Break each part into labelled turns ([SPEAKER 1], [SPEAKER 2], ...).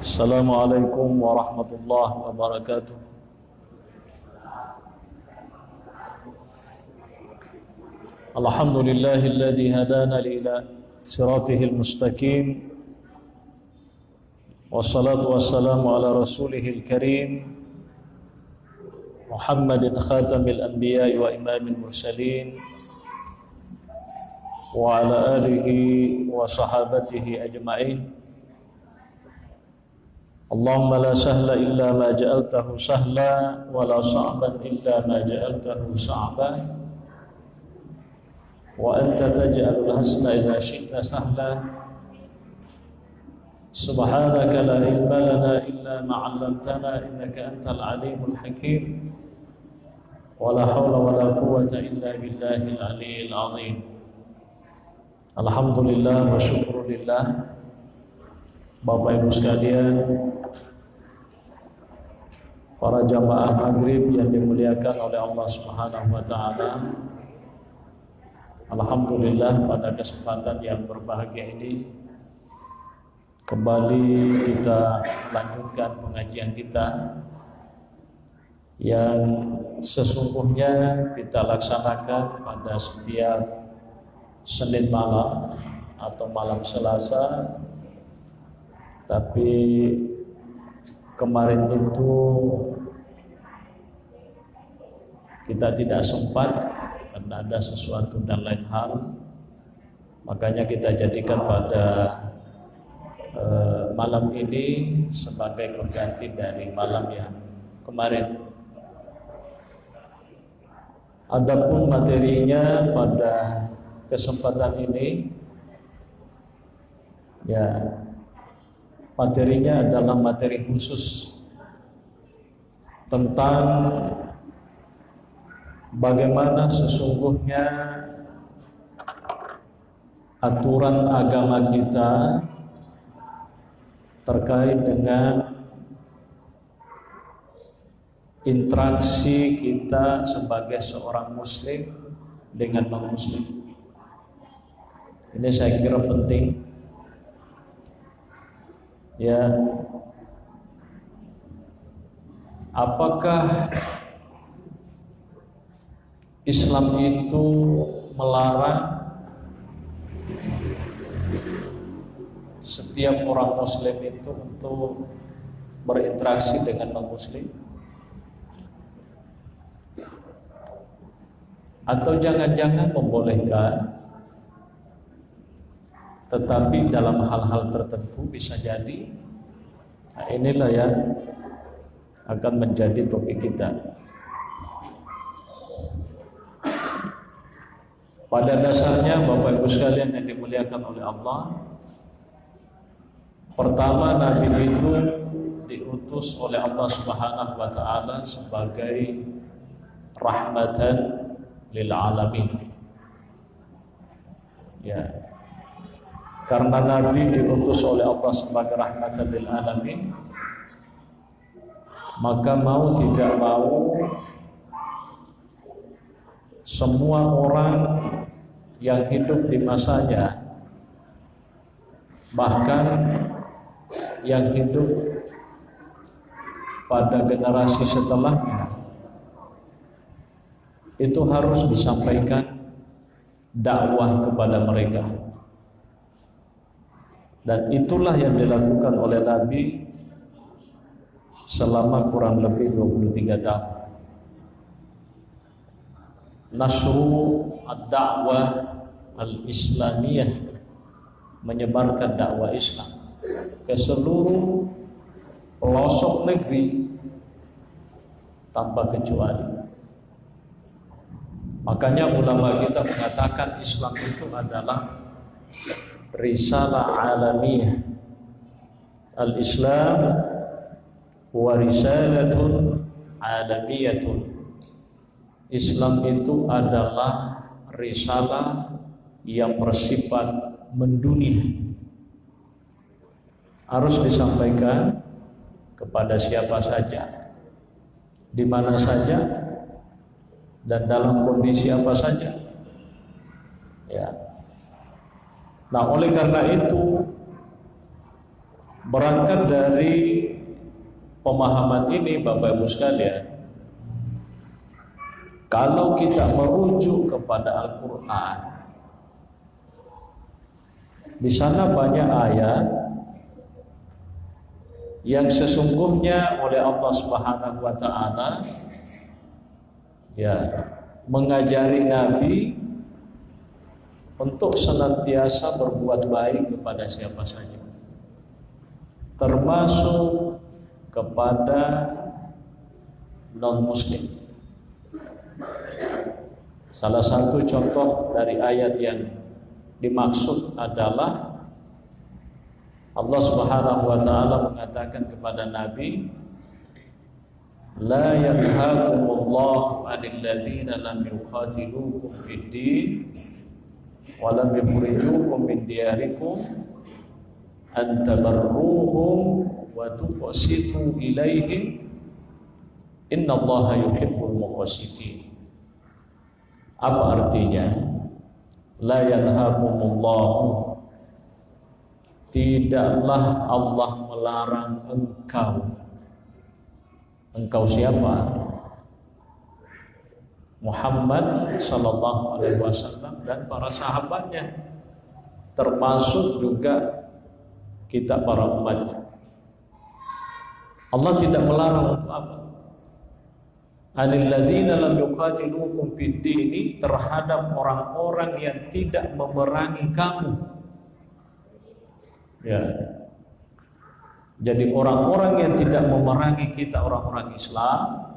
[SPEAKER 1] Assalamualaikum warahmatullahi wabarakatuh. Alhamdulillahilladzi hadana ila siratihil mustaqim. Wassalatu wassalamu ala rasulihil karim Muhammadin khatamil anbiya'i wa imamil mursalin wa ala alihi wa sahabatihi ajma'in. Allahumma la sahla illa ma ja'altahu sahla wa la sa'ban illa ma ja'altahu sa'ban wa anta taj'alul hasna idza syi'ta sahla. Subhanaka la ilma lana illa ma 'allamtana innaka antal alimul hakim. Wa la hawla wa la quwwata illa billahil aliyyil azim. Alhamdulillah wa syukrulillah. Bapak Ibu sekalian, para jamaah maghrib yang dimuliakan oleh Allah Subhanahu wa taala. Alhamdulillah pada kesempatan yang berbahagia ini kembali kita lanjutkan pengajian kita yang sesungguhnya kita laksanakan pada setiap Senin malam atau malam Selasa. Tapi kemarin itu kita tidak sempat karena ada sesuatu dan lain hal, makanya kita jadikan pada malam ini sebagai pengganti dari malam yang kemarin. Adapun materinya pada kesempatan ini, ya, materinya adalah materi khusus tentang bagaimana sesungguhnya aturan agama kita terkait dengan interaksi kita sebagai seorang muslim dengan non-muslim. Ini saya kira penting. Ya, apakah Islam itu melarang setiap orang muslim itu untuk berinteraksi dengan non-muslim? Atau jangan-jangan membolehkan, tetapi dalam hal-hal tertentu bisa jadi? Nah, inilah yang akan menjadi topik kita. Pada dasarnya Bapak Ibu sekalian yang dimuliakan oleh Allah, pertama Nabi itu diutus oleh Allah Subhanahu wa taala sebagai rahmatan lil alamin. Ya. Karena Nabi diutus oleh Allah sebagai rahmatan lil alamin, maka mau tidak mau semua orang yang hidup di masanya, bahkan yang hidup pada generasi setelahnya, itu harus disampaikan dakwah kepada mereka. Dan itulah yang dilakukan oleh Nabi selama kurang lebih 23 tahun. Nasru ad-da'wah al-islamiyah, menyebarkan dakwah Islam ke seluruh pelosok negeri tanpa kecuali. Makanya ulama kita mengatakan Islam itu adalah risalah alamiyah. Al-Islam wa risalatun alamiyatun. Islam itu adalah risalah yang bersifat mendunia. Harus disampaikan kepada siapa saja, di mana saja, dan dalam kondisi apa saja. Ya. Nah, oleh karena itu Berangkat dari pemahaman ini, Bapak Ibu sekalian, kalau kita merujuk kepada Al-Quran, di sana banyak ayat yang sesungguhnya oleh Allah Subhanahu wa taala mengajari Nabi untuk senantiasa berbuat baik kepada siapa saja, termasuk kepada non-muslim. Salah satu contoh dari ayat yang dimaksud adalah Allah Subhanahu wa taala mengatakan kepada Nabi, la yanhaakumullahu 'anil ladzina lam yuqatilukum fid-din wa lam yukhrijukum min diyarikum an tabarruhum wa tuqsitu ilaihim innallaha yuhibbul muqsitin. Apa artinya? La yanhaakumullahu, tidaklah Allah melarang engkau. Engkau siapa? Muhammad sallallahu alaihi wasallam dan para sahabatnya, termasuk juga kita para umatnya. Allah tidak melarang untuk apa? Anil ladzina lam yuqatilukum fid dini, terhadap orang-orang yang tidak memerangi kamu. Ya. Jadi orang-orang yang tidak memerangi kita, orang-orang Islam,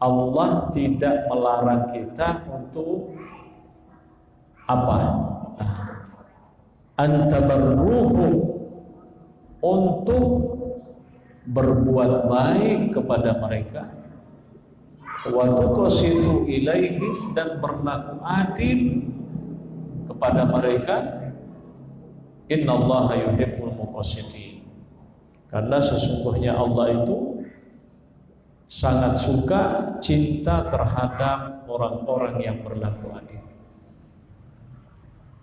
[SPEAKER 1] Allah tidak melarang kita untuk apa? Antabarruhum, untuk berbuat baik kepada mereka, wa tuqsitu ilaihim, dan berlaku adil kepada mereka. Innallaha yuhibbul muqsitin, karena sesungguhnya Allah itu sangat suka, cinta terhadap orang-orang yang berlaku adil.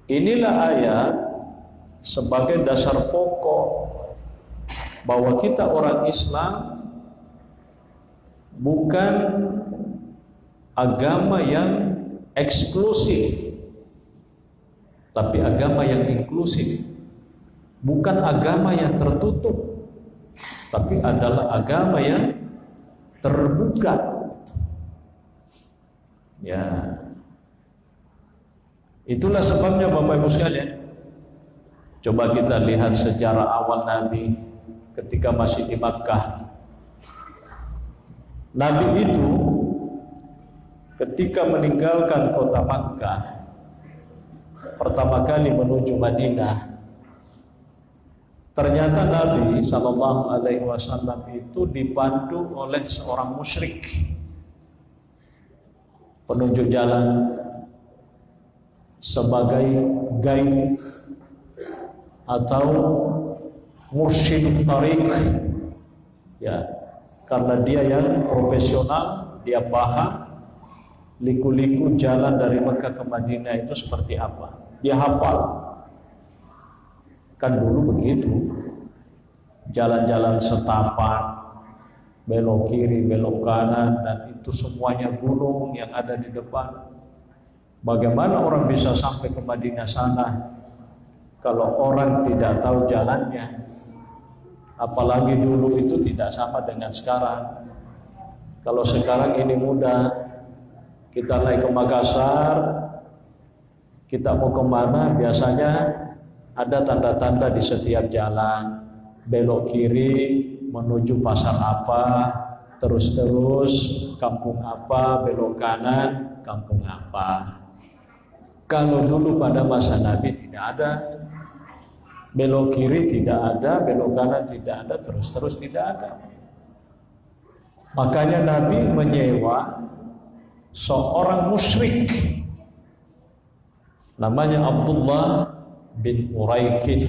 [SPEAKER 1] Inilah ayat sebagai dasar pokok bahwa kita orang Islam bukan agama yang eksklusif, tapi agama yang inklusif. Bukan agama yang tertutup, tapi adalah agama yang terbuka. Ya, itulah sebabnya Bapak Ibu sekalian, coba kita lihat sejarah awal Nabi ketika masih di Makkah. Nabi itu ketika meninggalkan kota Makkah, pertama kali menuju Madinah, ternyata Nabi Shallallahu Alaihi Wasallam itu dipandu oleh seorang musyrik, penunjuk jalan, sebagai guide atau mursyid tariq. Ya, karena dia yang profesional, dia paham liku-liku jalan dari Mekah ke Madinah itu seperti apa. Dia hafal. Kan dulu begitu, jalan-jalan setapak, belok kiri, belok kanan, dan itu semuanya gunung yang ada di depan. Bagaimana orang bisa sampai ke Madinah sana kalau orang tidak tahu jalannya? Apalagi dulu itu tidak sama dengan sekarang. Kalau sekarang ini mudah, kita naik ke Makassar, kita mau kemana, biasanya ada tanda-tanda di setiap jalan, belok kiri menuju pasar apa, terus kampung apa, belok kanan kampung apa. Kalau dulu pada masa Nabi tidak ada, belok kiri tidak ada, belok kanan tidak ada, terus tidak ada. Makanya Nabi menyewa seorang musyrik namanya Abdullah bin Uraiqid.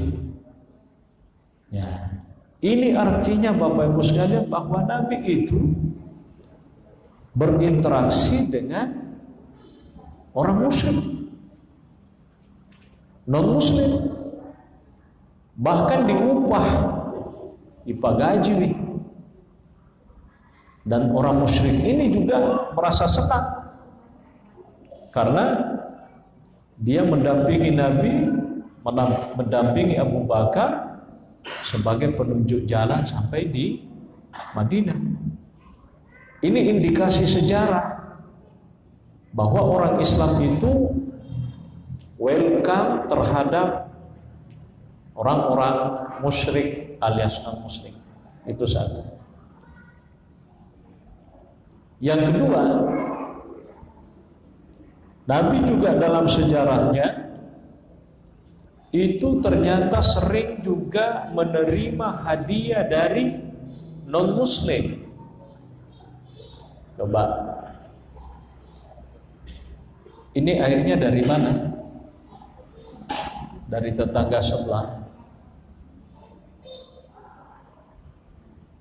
[SPEAKER 1] Ya, ini artinya Bapak Ibu sekalian bahwa Nabi itu berinteraksi dengan orang musyrik, non muslim, bahkan diupah gaji nih. Dan orang musyrik ini juga merasa senang karena dia mendampingi Nabi, mendampingi Abu Bakar sebagai penunjuk jalan sampai di Madinah. Ini indikasi sejarah bahwa orang Islam itu welcome terhadap orang-orang musyrik alias non-muslim. Itu saja. Yang kedua, Nabi juga dalam sejarahnya itu ternyata sering juga menerima hadiah dari non-muslim. Coba, ini airnya dari mana? Dari tetangga sebelah.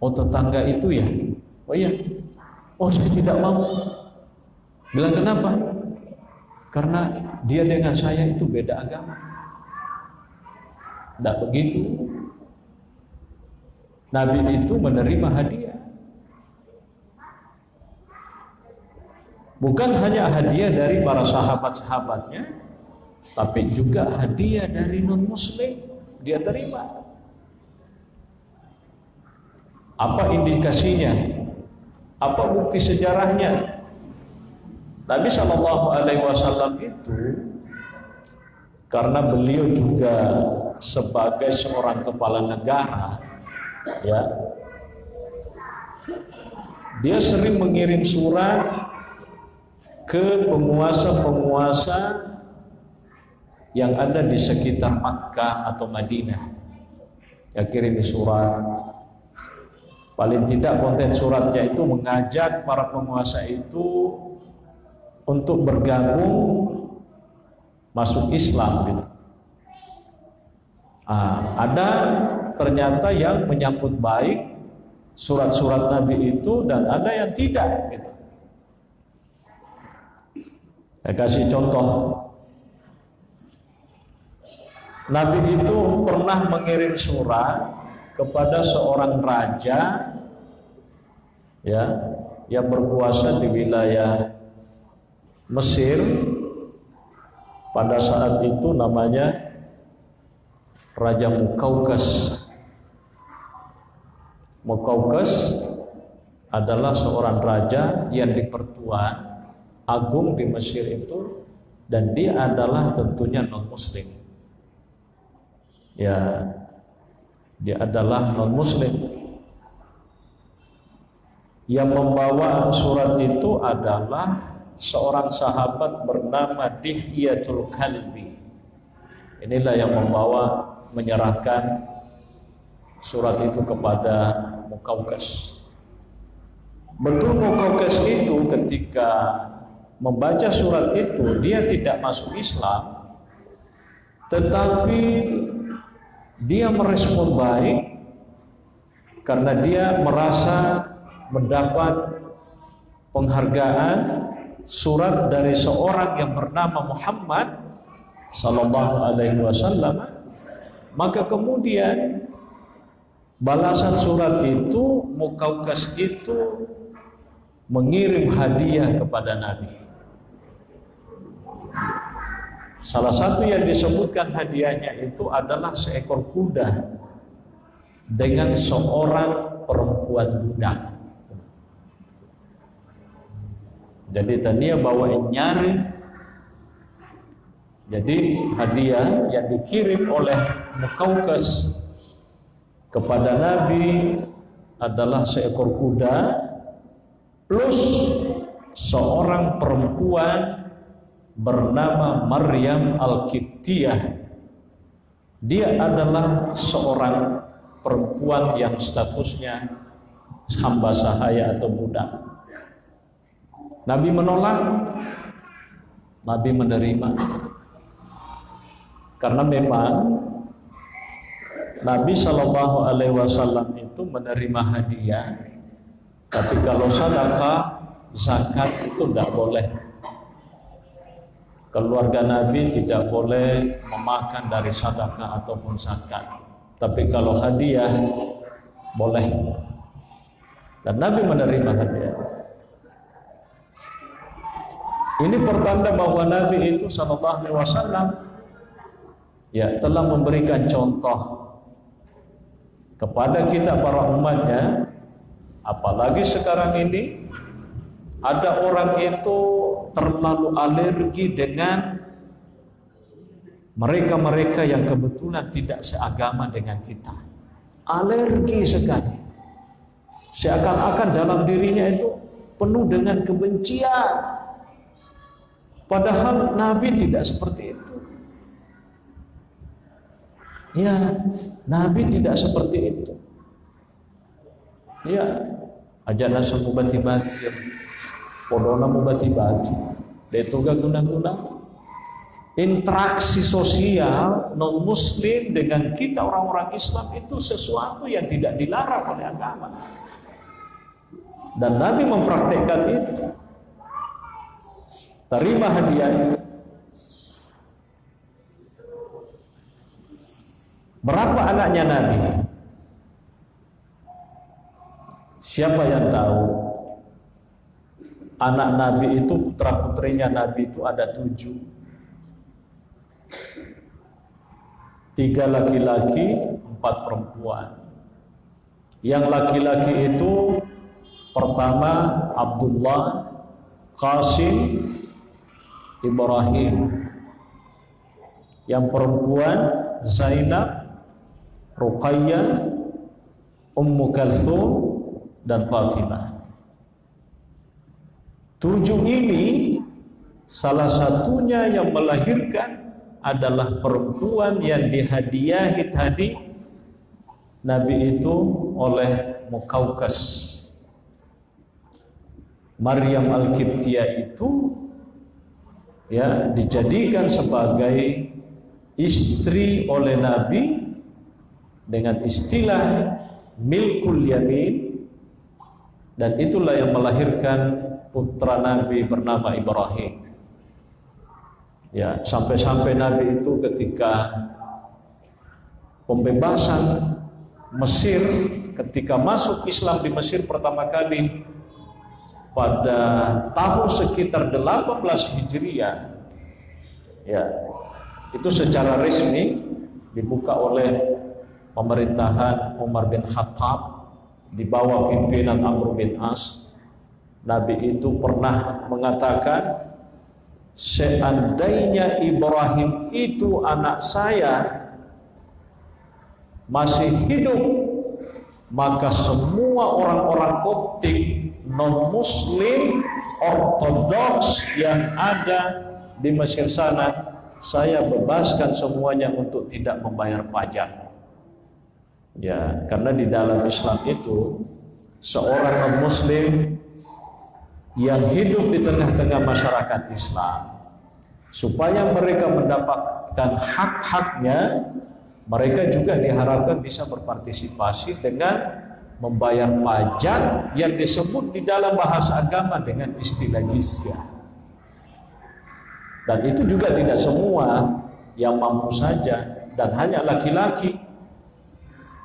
[SPEAKER 1] Oh, tetangga itu ya? Oh iya. Oh, saya tidak mau. Bilang kenapa? Karena dia dengan saya itu beda agama. Tidak begitu. Nabi itu menerima hadiah. Bukan hanya hadiah dari para sahabat-sahabatnya, tapi juga hadiah dari non-muslim dia terima. Apa indikasinya? Apa bukti sejarahnya? Nabi SAW itu karena beliau juga sebagai seorang kepala negara, ya, dia sering mengirim surat ke penguasa-penguasa yang ada di sekitar Makkah atau Madinah. Ya, kirim surat. Paling tidak konten suratnya itu mengajak para penguasa itu untuk bergabung masuk Islam gitu. Ada ternyata yang menyambut baik surat-surat Nabi itu dan ada yang tidak gitu. Saya kasih contoh. Nabi itu pernah mengirim surat kepada seorang raja, ya, yang berkuasa di wilayah Mesir. Pada saat itu namanya Raja Muqawqis. Muqawqis adalah seorang raja yang dipertua agung di Mesir itu, dan dia adalah tentunya non-muslim. Ya, dia adalah non-muslim. Yang membawa surat itu adalah seorang sahabat bernama Dihyatul Kalbi. Inilah yang membawa, menyerahkan surat itu kepada Muqawqis. Betul, Muqawqis itu ketika membaca surat itu dia tidak masuk Islam, tetapi dia merespon baik karena dia merasa mendapat penghargaan surat dari seorang yang bernama Muhammad sallallahu alaihi wasallam. Maka kemudian balasan surat itu, Muqawqis itu mengirim hadiah kepada Nabi. Salah satu yang disebutkan hadiahnya itu adalah seekor kuda dengan seorang perempuan budak. Jadi tadinya bawain nyari. Jadi hadiah yang dikirim oleh Muqawqis kepada Nabi adalah seekor kuda plus seorang perempuan bernama Maryam Al-Qibtiyah. Dia adalah seorang perempuan yang statusnya hamba sahaya atau budak. Nabi menolak, Nabi menerima. Karena memang Nabi SAW itu menerima hadiah, tapi kalau sedekah, zakat itu tidak boleh. Keluarga Nabi tidak boleh memakan dari sedekah ataupun zakat. Tapi kalau hadiah boleh. Dan Nabi menerima hadiah. Ini pertanda bahwa Nabi itu sallallahu alaihi wasallam ya telah memberikan contoh kepada kita para umatnya. Apalagi sekarang ini ada orang itu terlalu alergi dengan mereka-mereka yang kebetulan tidak seagama dengan kita. Alergi sekali. Seakan-akan dalam dirinya itu penuh dengan kebencian. Padahal Nabi tidak seperti itu. Ya, Nabi tidak seperti itu. Ya, ajana semubati-bati, podona mubati-bati. Detuga guna-guna. Interaksi sosial non muslim dengan kita orang-orang Islam itu sesuatu yang tidak dilarang oleh agama. Dan Nabi mempraktekkan itu. Terima hadiah. Berapa anaknya Nabi? Siapa yang tahu? Anak Nabi itu, putra-putrinya Nabi itu ada 7. 3 laki-laki, 4 perempuan. Yang laki-laki itu pertama Abdullah, Qasim, Ibrahim. Yang perempuan Zainab, Ruqayyah, Ummu Kalthum, dan Fatimah. 7 ini salah satunya yang melahirkan adalah perempuan yang dihadiahi tadi Nabi itu oleh Muqawqas. Maryam Al-Qibtiyah itu ya dijadikan sebagai istri oleh Nabi dengan istilah milkul yamin, dan itulah yang melahirkan putra Nabi bernama Ibrahim. Ya, sampai-sampai Nabi itu ketika pembebasan Mesir, ketika masuk Islam di Mesir pertama kali pada tahun sekitar 18 Hijriah, ya, itu secara resmi dibuka oleh pemerintahan Umar bin Khattab di bawah pimpinan Amr bin As. Nabi itu pernah mengatakan, seandainya Ibrahim itu anak saya masih hidup, maka semua orang-orang Koptik non-Muslim Ortodoks yang ada di Mesir sana, saya bebaskan semuanya untuk tidak membayar pajak. Ya, karena di dalam Islam itu seorang non-Muslim yang hidup di tengah-tengah masyarakat Islam, supaya mereka mendapatkan hak-haknya, mereka juga diharapkan bisa berpartisipasi dengan membayar pajak yang disebut di dalam bahasa agama dengan istilah jizyah. Dan itu juga tidak semua yang mampu saja, dan hanya laki-laki.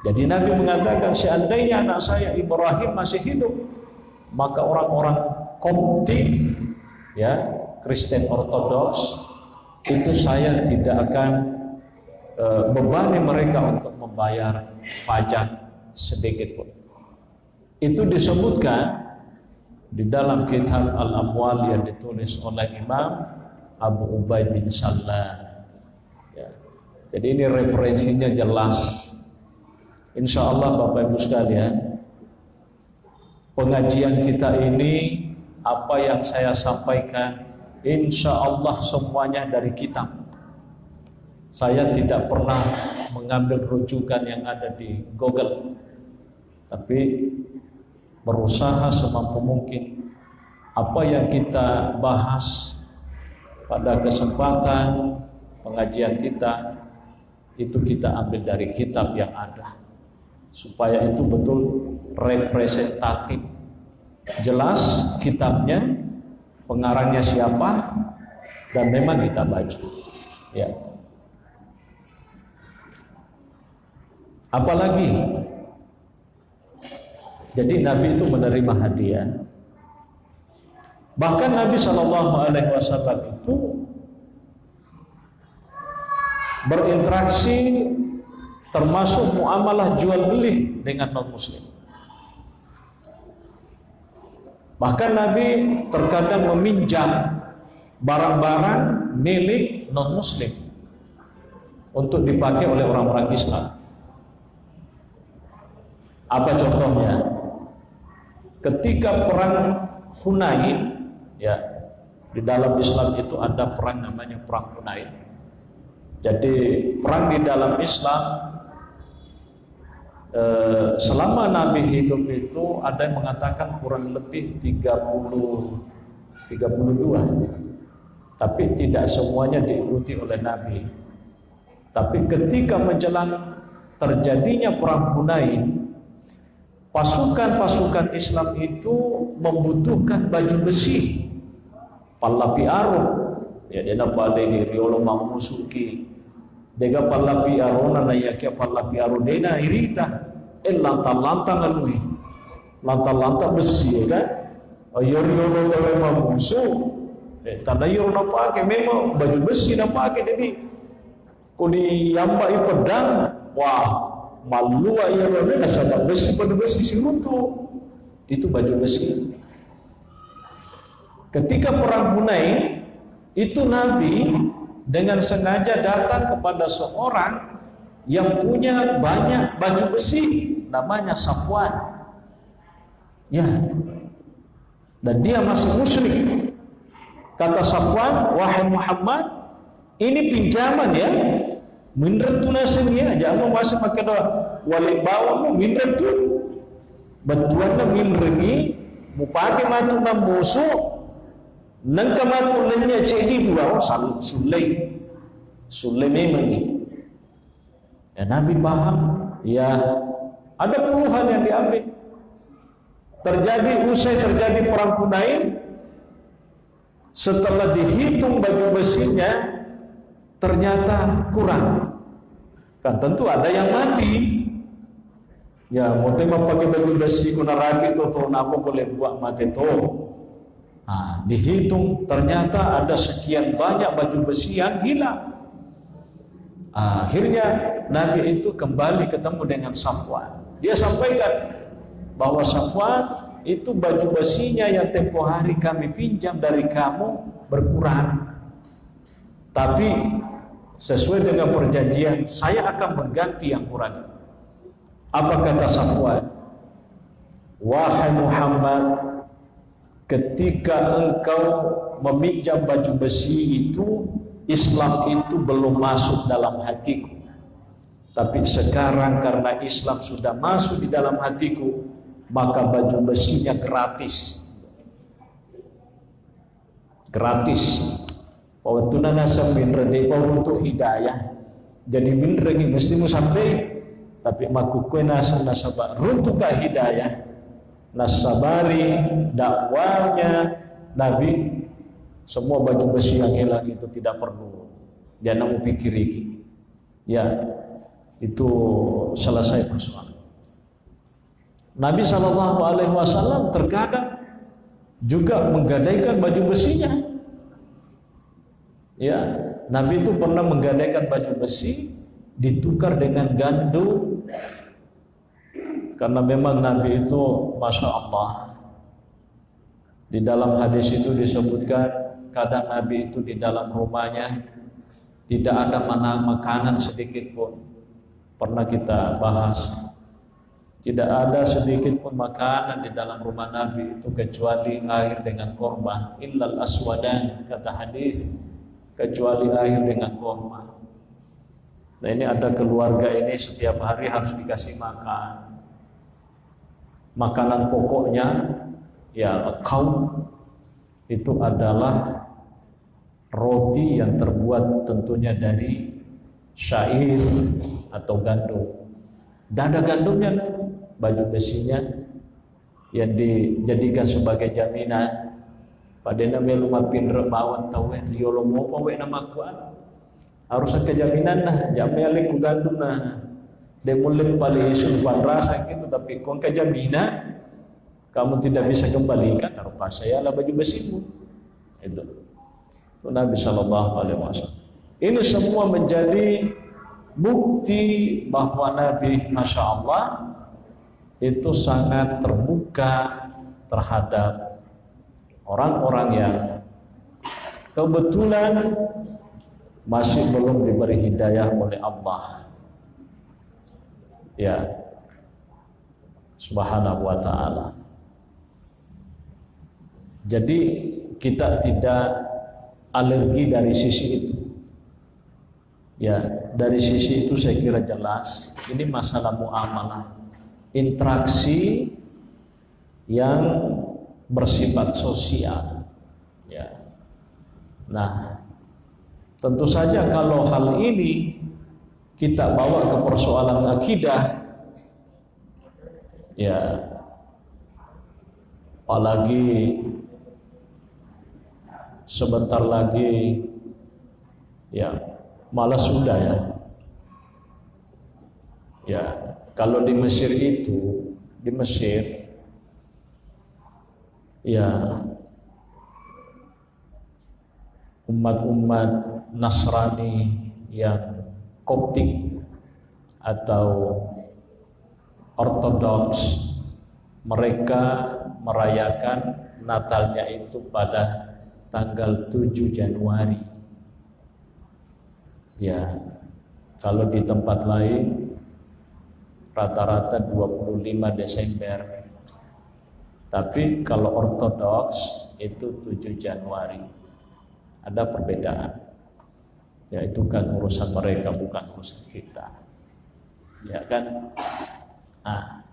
[SPEAKER 1] Jadi Nabi mengatakan, seandainya anak saya Ibrahim masih hidup, maka orang-orang Koptik, ya, Kristen Ortodoks, itu saya tidak akan bebani mereka untuk membayar pajak sedikit pun. Itu disebutkan di dalam kitab Al-Amwal yang ditulis oleh Imam Abu Ubaid bin Salam. Ya. Jadi ini referensinya jelas. Insya Allah Bapak Ibu sekalian, pengajian kita ini, apa yang saya sampaikan, insya Allah semuanya dari kitab. Saya tidak pernah mengambil rujukan yang ada di Google, tapi berusaha semampu mungkin apa yang kita bahas pada kesempatan pengajian kita itu kita ambil dari kitab yang ada, supaya itu betul representatif, jelas kitabnya, pengarangnya siapa, dan memang kita baca. Ya. Apalagi Jadi Nabi itu menerima hadiah. Bahkan Nabi SAW itu berinteraksi termasuk muamalah jual beli dengan non muslim. Bahkan Nabi terkadang meminjam barang-barang milik non muslim untuk dipakai oleh orang-orang Islam. Apa contohnya? Ketika perang Hunain, ya, di dalam Islam itu ada perang namanya perang Hunain. Jadi perang di dalam Islam selama Nabi hidup itu ada yang mengatakan kurang lebih 32, tapi tidak semuanya diikuti oleh Nabi. Tapi ketika menjelang terjadinya perang Hunain, pasukan-pasukan Islam itu membutuhkan baju besi, pallapi aru, ya dia napade ni riolo mamusuki, dega pallapi aru na yakia pallapi aru dena irita, lantang-lantang alui, lantang-lantang besi, ya kan? Riolo tawe mamusu, tanda yoro napake memang baju besi napake, jadi kuni yamba pedang, wah. Malua ia berbeda sama besi pada besi si runtuh itu baju besi. Ketika perang Hunain itu Nabi dengan sengaja datang kepada seorang yang punya banyak baju besi, namanya Safwan. Ya, dan dia masih musyrik. Kata Safwan, wahai Muhammad, ini pinjaman ya. Minret tu nasinya, jangan masuk pakai doa. Wali bawa mu minret tu, bantuan na minrengi, mu pakai matu na musuh, nangka matu nanya cedi dua, sulai memang ni. Ya, Nabi paham, ya ada puluhan yang diambil. Usai terjadi perang Hunain, setelah dihitung baju besinya, ternyata kurang. Kan tentu ada yang mati. Ya, mau tema pakai baju besi kuna rapi itu tuh napa boleh buat mati tuh. Nah, dihitung ternyata ada sekian banyak baju besi yang hilang. Akhirnya Nabi itu kembali ketemu dengan Safwan. Dia sampaikan bahwa Safwan itu baju besinya yang tempo hari kami pinjam dari kamu berkurang. Tapi sesuai dengan perjanjian, saya akan mengganti yang kurang. Apa kata Safwan? Wahai Muhammad, ketika engkau meminjam baju besi itu, Islam itu belum masuk dalam hatiku. Tapi sekarang karena Islam sudah masuk di dalam hatiku, maka baju besinya gratis. Gratis. Pawatuna nasa minrede untuk hidayah. Jadi minregi mesti mu sampai, tapi makukwe nasa nasaba runtuh ka hidayah. Nasabari dakwanya Nabi, semua baju besi yang hilang itu tidak perlu. Jangan mu pikir iki. Ya, itu selesai persoalan. Nabi SAW terkadang juga menggadaikan baju besinya. Ya, Nabi itu pernah menggadaikan baju besi ditukar dengan gandum, karena memang Nabi itu Masya Allah. Di dalam hadis itu disebutkan kadang Nabi itu di dalam rumahnya tidak ada makanan sedikit pun. Pernah kita bahas, tidak ada sedikit pun makanan di dalam rumah Nabi itu kecuali air dengan korma. Illal aswadan, kata hadis, kecuali air dengan korma. Nah, ini ada keluarga ini setiap hari harus dikasih makan. Makanan pokoknya ya kaum itu adalah roti yang terbuat tentunya dari syair atau gandum. Dan ada gandumnya, baju besinya yang dijadikan sebagai jaminan. Padahal melu mapindra bawan tawe diolo mo pawe nama kuat. Harus ada jaminan nah, jamnya ku gandum nah. Demulim paling isun pan rasa gitu, tapi kon kejaminan kamu tidak bisa kembalikan, taruh pasayalah baju besimu. Itu Nabi Shallallahu Alaihi Wasallam. Ini semua menjadi bukti bahwa Nabi, masya Allah, itu sangat terbuka terhadap orang-orang yang kebetulan masih belum diberi hidayah oleh Allah, ya, Subhanahu wa Ta'ala. Jadi kita tidak alergi dari sisi itu. Ya, dari sisi itu saya kira jelas. Ini masalah muamalah, interaksi yang bersifat sosial. Ya. Nah, tentu saja kalau hal ini kita bawa ke persoalan akidah, ya, apalagi sebentar lagi, ya, malah sudah ya. Ya, kalau di Mesir itu, di Mesir, ya, umat-umat Nasrani yang Koptik atau Ortodoks, mereka merayakan Natalnya itu pada tanggal 7 Januari. Ya, kalau di tempat lain rata-rata 25 Desember. Tapi kalau Ortodoks itu 7 Januari. Ada perbedaan. Ya, itu kan urusan mereka, bukan urusan kita. Ya kan? Nah,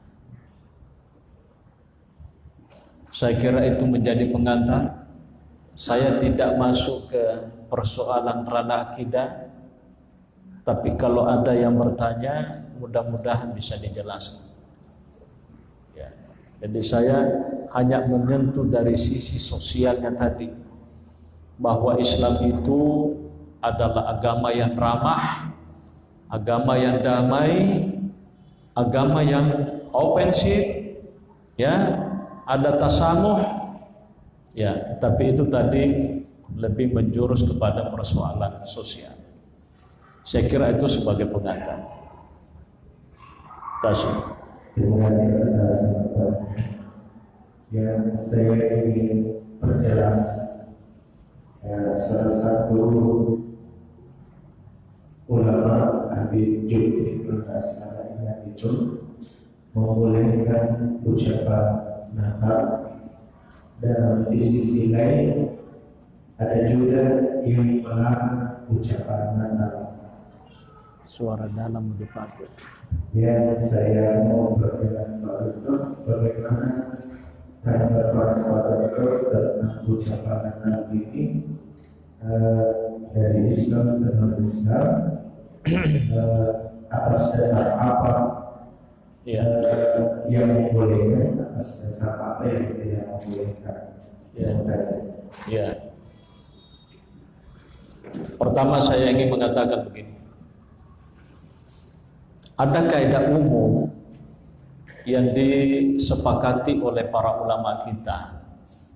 [SPEAKER 1] saya kira itu menjadi pengantar. Saya tidak masuk ke persoalan ranah akidah, tapi kalau ada yang bertanya, mudah-mudahan bisa dijelaskan. Ya. Jadi saya hanya menyentuh dari sisi sosialnya tadi, bahwa Islam itu adalah agama yang ramah, agama yang damai, agama yang offensif, ya, ada tasamuh, ya, tapi itu tadi lebih menjurus kepada persoalan sosial. Saya kira itu sebagai pengantar. Terima
[SPEAKER 2] kasih atas yang saya ingin perjelas. Salah satu ulama Habib Jufri Al-Asqalani itu membolehkan ucapan Natal, dan di sisi lain ada juga yang melarang ucapan Natal.
[SPEAKER 1] Suara dalam dipakai.
[SPEAKER 2] Yang saya mau perjelas itu bagaimana pendapat tentang ucapan Natal ini dari Islam ke non-Islam, atas dasar apa yang membolehkan, atas dasar apa yang tidak membolehkan. Terima kasih.
[SPEAKER 1] Ya. Pertama saya ingin mengatakan begini. Ada kaidah umum yang disepakati oleh para ulama kita.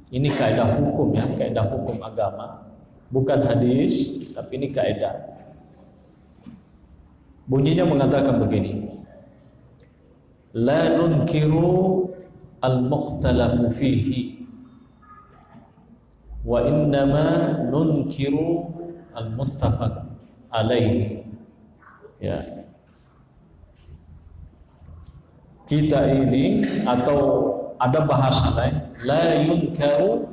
[SPEAKER 1] Ini kaidah hukum ya, kaidah hukum agama. Bukan hadis, tapi ini kaidah. Bunyinya mengatakan begini. La nunkiru al-mukhtalafu fihi wa innama nunkiru al-muttafaq alaihi. Ya. Kita ini, atau ada bahasa lain, la yunkaru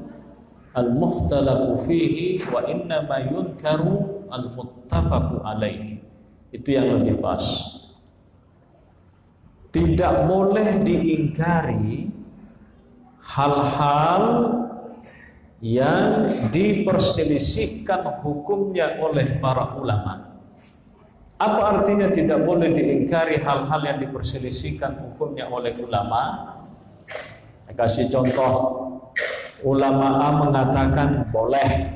[SPEAKER 1] al-mukhtalafu fihi wa innama yunkaru al-muttafaqu alaihi. Itu yang lebih pas. Tidak boleh diingkari hal-hal yang diperselisihkan hukumnya oleh para ulama. Apa artinya tidak boleh diingkari hal-hal yang diperselisihkan hukumnya oleh ulama? Saya kasih contoh. Ulama A mengatakan boleh,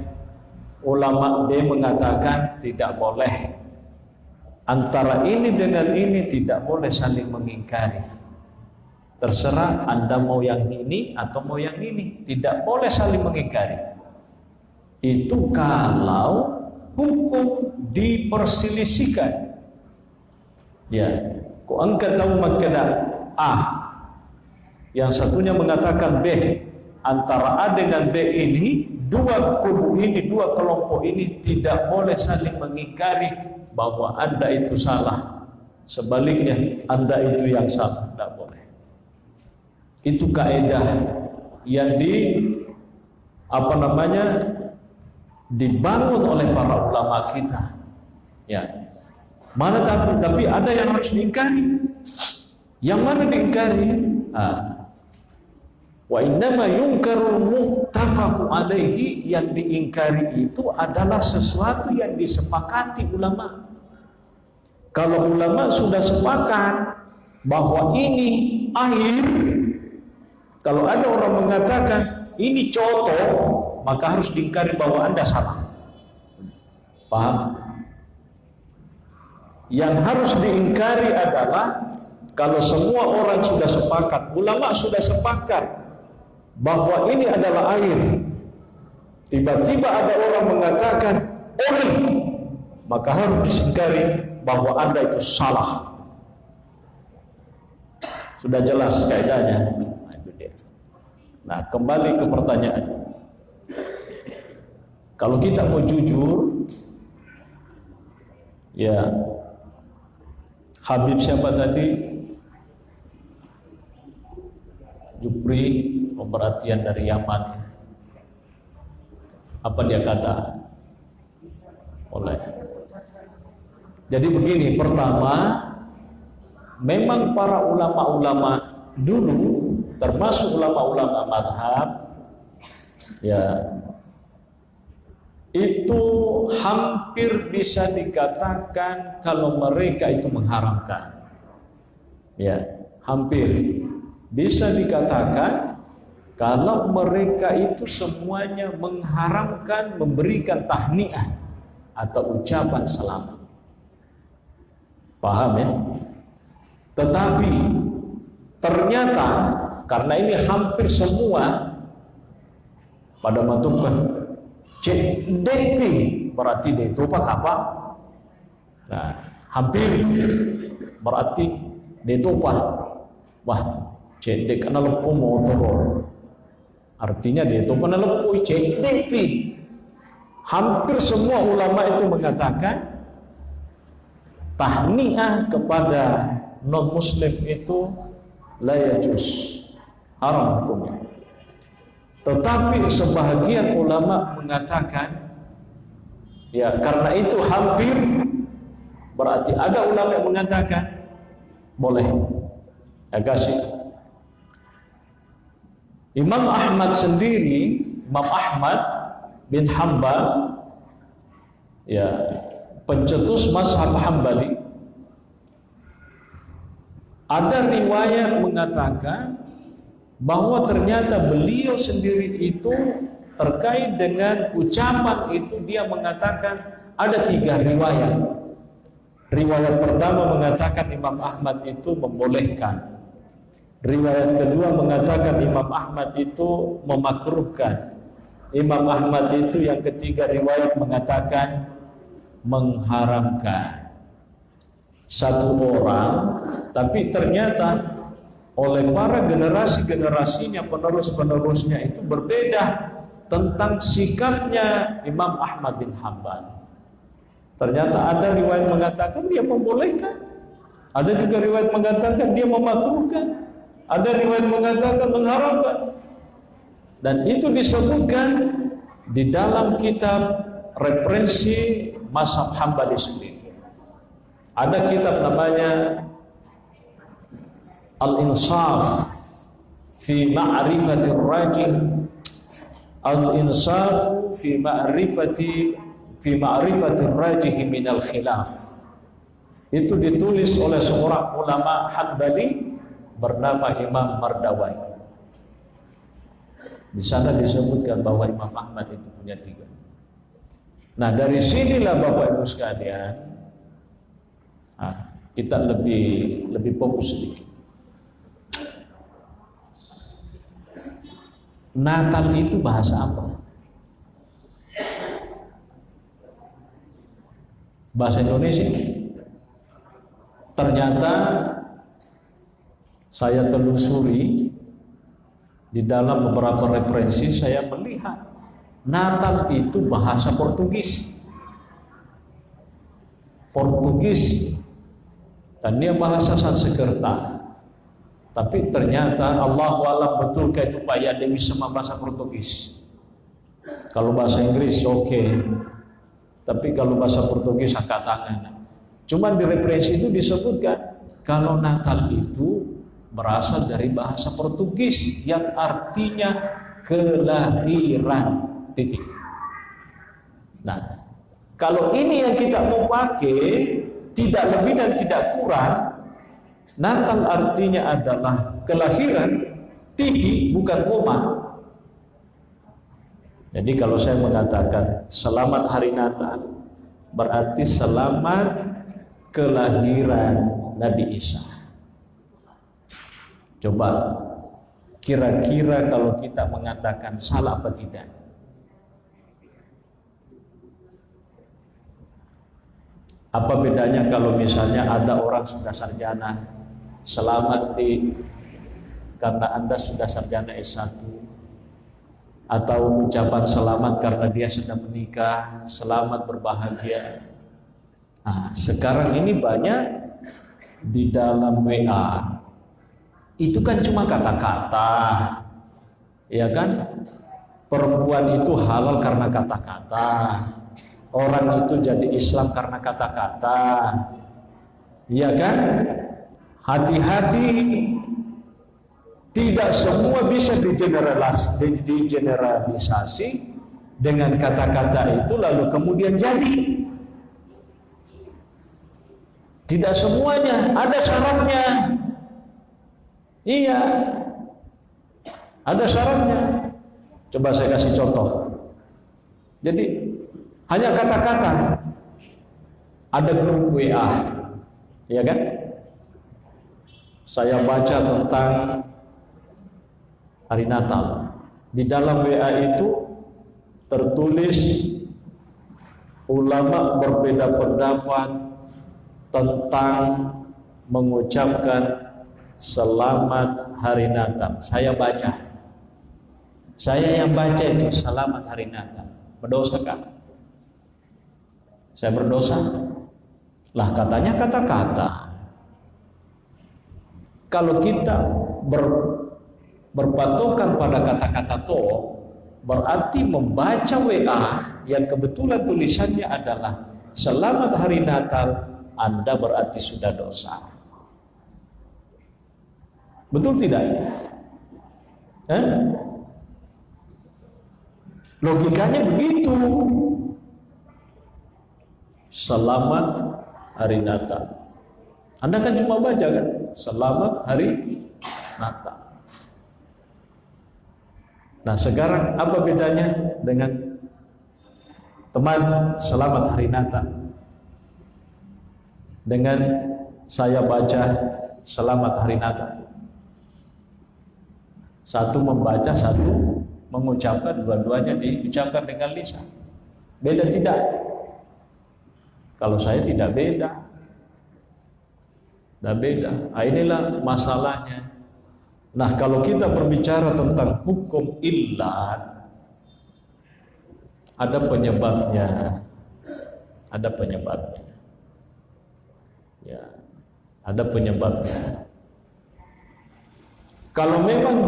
[SPEAKER 1] ulama B mengatakan tidak boleh. Antara ini dengan ini tidak boleh saling mengingkari. Terserah Anda mau yang ini atau mau yang ini. Tidak boleh saling mengingkari. Itu kalau hukum diperselisihkan. Ya, kok angkat tahu makna A, yang satunya mengatakan B. Antara A dengan B ini, dua kubu ini, dua kelompok ini tidak boleh saling mengingkari bahwa Anda itu salah. Sebaliknya, Anda itu yang salah. Tidak boleh. Itu kaidah yang dibangun oleh para ulama kita. Ya. Mana tapi ada yang harus diingkari. Yang mana diingkari? Wa innama yunkarul muttafaqu alaihi, yang diingkari itu adalah sesuatu yang disepakati ulama. Kalau ulama sudah sepakat bahwa ini air, kalau ada orang mengatakan ini contoh, maka harus diingkari bahwa Anda salah. Paham? Yang harus diingkari adalah kalau semua orang sudah sepakat, ulama sudah sepakat bahwa ini adalah air, tiba-tiba ada orang mengatakan oleh, maka harus diingkari bahwa Anda itu salah. Sudah jelas kaidahnya. Nah, kembali ke pertanyaan. Kalau kita mau jujur, ya Habib siapa tadi? Jupri, pemerhatian dari Yaman. Apa dia kata? Oleh. Jadi begini, pertama, memang para ulama-ulama dulu, termasuk ulama-ulama mazhab, ya, itu hampir bisa dikatakan kalau mereka itu mengharamkan. Ya, hampir bisa dikatakan kalau mereka itu semuanya mengharamkan memberikan tahniah atau ucapan selamat. Paham ya? Tetapi ternyata karena ini hampir semua pada matukan CDP, berarti itu apa? Nah, hampir berarti itu apa? Wah, CDP karena lepu motor. Artinya itu karena lepu CDP. Hampir semua ulama itu mengatakan tahniah kepada non muslim itu la yajuz, haram hukumnya. Tetapi sebahagian ulama mengatakan, ya karena itu hampir, berarti ada ulama yang mengatakan boleh. Kasih. Imam Ahmad sendiri, Imam Ahmad bin Hambal, ya pencetus mazhab Hambali, ada riwayat mengatakan bahwa ternyata beliau sendiri itu terkait dengan ucapan itu dia mengatakan ada 3 riwayat. Riwayat pertama mengatakan Imam Ahmad itu membolehkan. Riwayat kedua mengatakan Imam Ahmad itu memakruhkan. Imam Ahmad itu yang ketiga riwayat mengatakan mengharamkan. Satu orang, tapi ternyata oleh para generasi-generasinya, penerus-penerusnya itu berbeda tentang sikapnya Imam Ahmad bin Hambal. Ternyata ada riwayat mengatakan dia membolehkan, ada juga riwayat mengatakan dia memakruhkan, ada riwayat mengatakan mengharamkan. Dan itu disebutkan di dalam kitab referensi mazhab Hambali sendiri. Ada kitab namanya Al-Insaf fi Ma'rifatir Rajih, Al-Insaf fi Ma'rifatir Rajih minal Khilaf. Itu ditulis oleh seorang ulama Hanbali bernama Imam Mardawai. Di sana disebutkan bahwa Imam Ahmad itu punya 3. Nah, dari sinilah Bapak Ibu sekalian, kita lebih fokus sedikit. Natal itu bahasa apa? Bahasa Indonesia. Ternyata saya telusuri di dalam beberapa referensi, saya melihat Natal itu bahasa Portugis. Tadinya bahasa Sanskerta. Tapi ternyata Allahu a'lam betulkah itu Pak Yade bisa bahasa Portugis. Kalau bahasa Inggris oke. Tapi kalau bahasa Portugis angkat tangan. Cuman di referensi itu disebutkan kalau Natal itu berasal dari bahasa Portugis yang artinya kelahiran. Titik. Nah, kalau ini yang kita mau pakai, tidak lebih dan tidak kurang, Natal artinya adalah kelahiran, titik, bukan koma. Jadi kalau saya mengatakan selamat hari Natal, berarti selamat kelahiran Nabi Isa. Coba kira-kira kalau kita mengatakan salah apa tidak? Apa bedanya kalau misalnya ada orang sudah sarjana, selamat karena Anda sudah sarjana S1, atau ucapan selamat karena dia sudah menikah, selamat berbahagia. Nah, sekarang ini banyak di dalam WA itu kan cuma kata-kata, ya kan? Perempuan itu halal karena kata-kata, orang itu jadi Islam karena kata-kata, ya kan? Hati-hati, tidak semua bisa digeneralisasi dengan kata-kata itu lalu kemudian jadi. Tidak semuanya, ada syaratnya. Iya, ada syaratnya. Coba saya kasih contoh. Jadi hanya kata-kata. Ada grup WA, ya kan? Saya baca tentang hari Natal. Di dalam WA itu tertulis ulama berbeda pendapat tentang mengucapkan selamat hari Natal. Saya baca. Saya yang baca itu selamat hari Natal. Berdosakah? Saya berdosa? Lah katanya kata-kata. Kalau kita berpatokan pada kata-kata to, berarti membaca WA yang kebetulan tulisannya adalah selamat hari Natal, Anda berarti sudah dosa. Betul tidak? Logikanya begitu. Selamat hari Natal. Anda kan cuma baca kan? Selamat hari Natal. Nah sekarang apa bedanya dengan teman selamat hari Natal dengan saya baca selamat hari Natal? Satu membaca, satu mengucapkan, dua-duanya diucapkan dengan lisan. Beda tidak? Kalau saya tidak beda. Tidak beda. Nah, inilah masalahnya. Nah, kalau kita berbicara tentang hukum illat, ada penyebabnya. Ada penyebabnya. Ya, ada penyebabnya. Kalau memang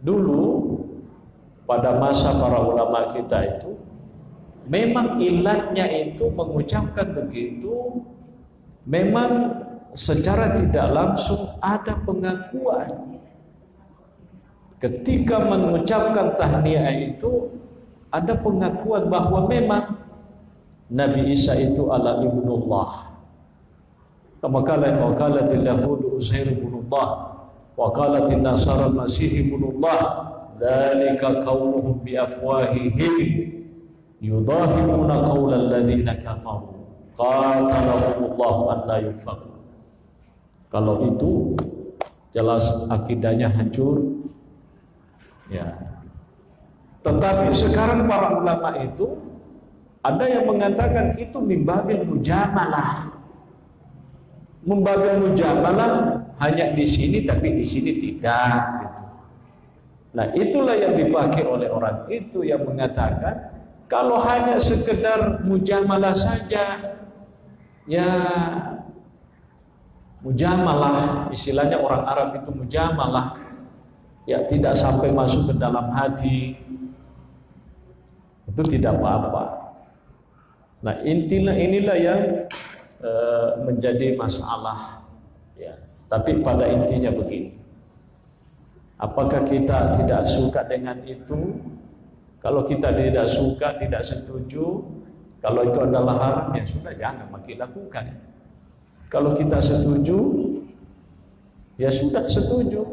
[SPEAKER 1] dulu pada masa para ulama kita itu memang ilatnya itu mengucapkan begitu, memang secara tidak langsung ada pengakuan. Ketika mengucapkan tahniah itu ada pengakuan bahwa memang Nabi Isa itu adalah ibnullah. Kama qalatil yahudu Uzair ibnullah wa qalatin nasara Masih ibnullah. Dzalika qauluhum bi afwahihim yudahiruna qaulal ladzina kafaru qatalahumullahu an la yufaqu. Kalau itu jelas akidahnya hancur, Ya. Tetapi sekarang para ulama itu ada yang mengatakan itu mimbabil mujamalah. Membabil mujamalah hanya di sini tapi di sini tidak gitu. Nah, itulah yang dipakai oleh orang itu yang mengatakan kalau hanya sekedar mujamalah saja, ya mujamalah, istilahnya orang Arab itu mujamalah, ya tidak sampai masuk ke dalam hati, itu tidak apa-apa. Nah, inilah yang menjadi masalah, ya. Tapi pada intinya begini, apakah kita tidak suka dengan itu? Kalau kita tidak suka, tidak setuju, kalau itu adalah haram, ya sudah jangan makin lakukan. Kalau kita setuju, ya sudah setuju.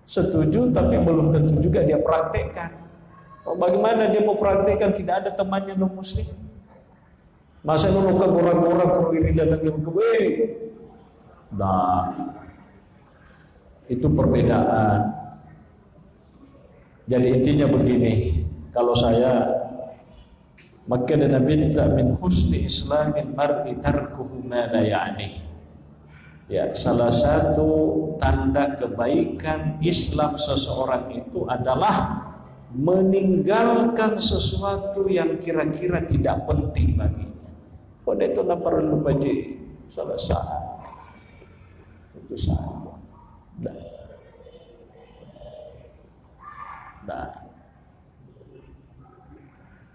[SPEAKER 1] Setuju tapi belum tentu juga dia praktekkan. Oh, bagaimana dia mau praktekkan tidak ada temannya non muslim? Masa nunukkan orang-orang perwiridan lagi berkebun? Nah, itu perbedaan. Jadi intinya begini. Kalau saya maka dan minta min husni islamin mar'i tarkuhu ma la ya'ni. Ya, salah satu tanda kebaikan Islam seseorang itu adalah meninggalkan sesuatu yang kira-kira tidak penting baginya. Kok itu nak perlu baca salah satu itu salah. Nah.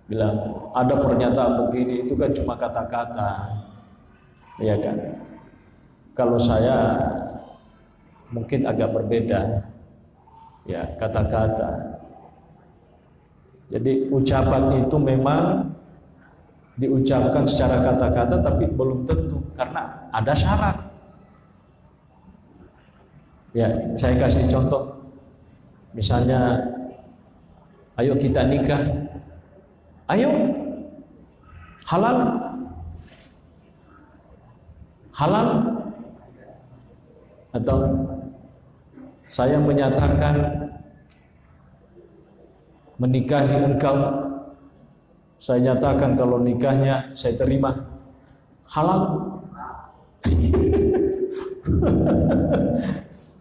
[SPEAKER 1] Bilang ada pernyataan begini itu kan cuma kata-kata, ya kan? Kalau saya mungkin agak berbeda, ya kata-kata. Jadi ucapan itu memang diucapkan secara kata-kata, tapi belum tentu karena ada syarat. Ya, saya kasih contoh, misalnya, ayo kita nikah. Ayo, halal, halal, atau saya menyatakan menikahi engkau, saya nyatakan kalau nikahnya saya terima, halal.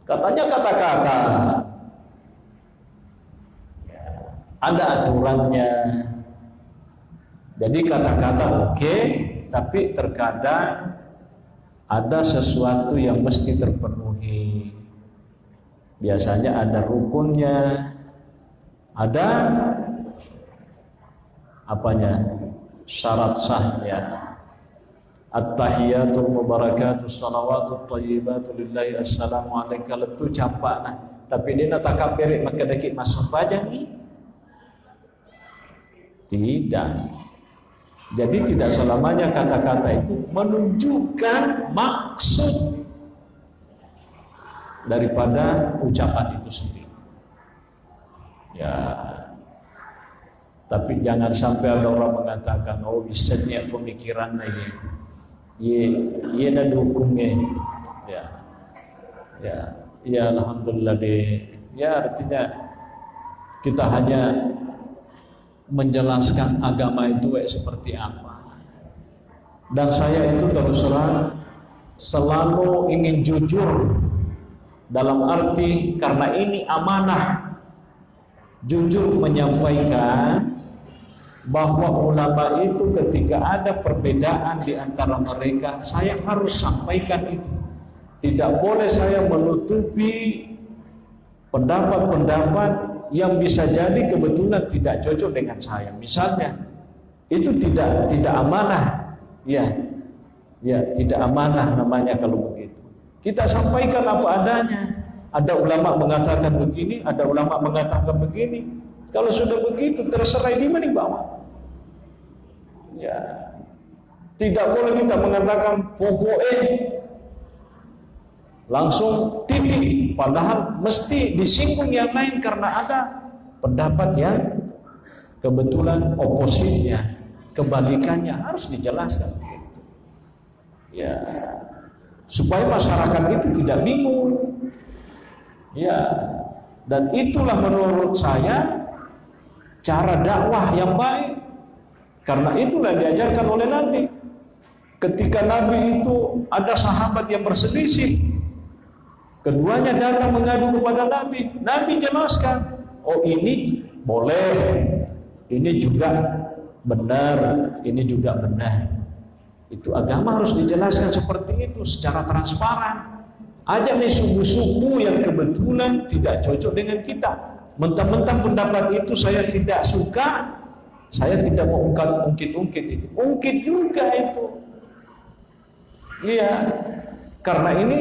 [SPEAKER 1] Katanya kata-kata, ada aturannya. Jadi kata-kata oke, tapi terkadang ada sesuatu yang mesti terpenuhi. Biasanya ada rukunnya, ada apanya? Syarat sahnya. At-tahiyatul mubarakatus salawatut thayyibatu lillahi assalamu alayka letu campak nah. Tapi dia nak takabir maka dekik masuk aja nih. Tidak. Jadi tidak selamanya kata-kata itu menunjukkan maksud daripada ucapan itu sendiri. Ya, tapi jangan sampai ada orang mengatakan, oh bisanya pemikiran ini, ye nak dukungnya, ya alhamdulillah deh. Ya artinya kita hanya menjelaskan agama itu seperti apa. Dan saya itu terus terang selalu ingin jujur dalam arti karena ini amanah, jujur menyampaikan bahwa ulama itu ketika ada perbedaan di antara mereka, saya harus sampaikan itu. Tidak boleh saya menutupi pendapat-pendapat yang bisa jadi kebetulan tidak cocok dengan saya. Misalnya itu tidak amanah, ya tidak amanah namanya kalau begitu. Kita sampaikan apa adanya. Ada ulama mengatakan begini, ada ulama mengatakan begini. Kalau sudah begitu terserah di mana bawah. Ya, tidak boleh kita mengatakan pokoknya langsung titik, padahal mesti disinggung yang lain karena ada pendapat yang kebetulan opositnya, kebalikannya harus dijelaskan gitu. Ya, supaya masyarakat itu tidak bingung. Ya, Dan itulah menurut saya cara dakwah yang baik. Karena itulah yang diajarkan oleh Nabi. Ketika Nabi itu ada sahabat yang berselisih, keduanya datang mengadu kepada Nabi. Nabi jelaskan, oh ini boleh, ini juga benar, ini juga benar. Itu agama harus dijelaskan seperti itu secara transparan. Ada nih suku-suku yang kebetulan tidak cocok dengan kita. Mentang-mentang pendapat itu saya tidak suka, saya tidak mau ungkit-ungkit itu. Ungkit juga itu. Iya, karena ini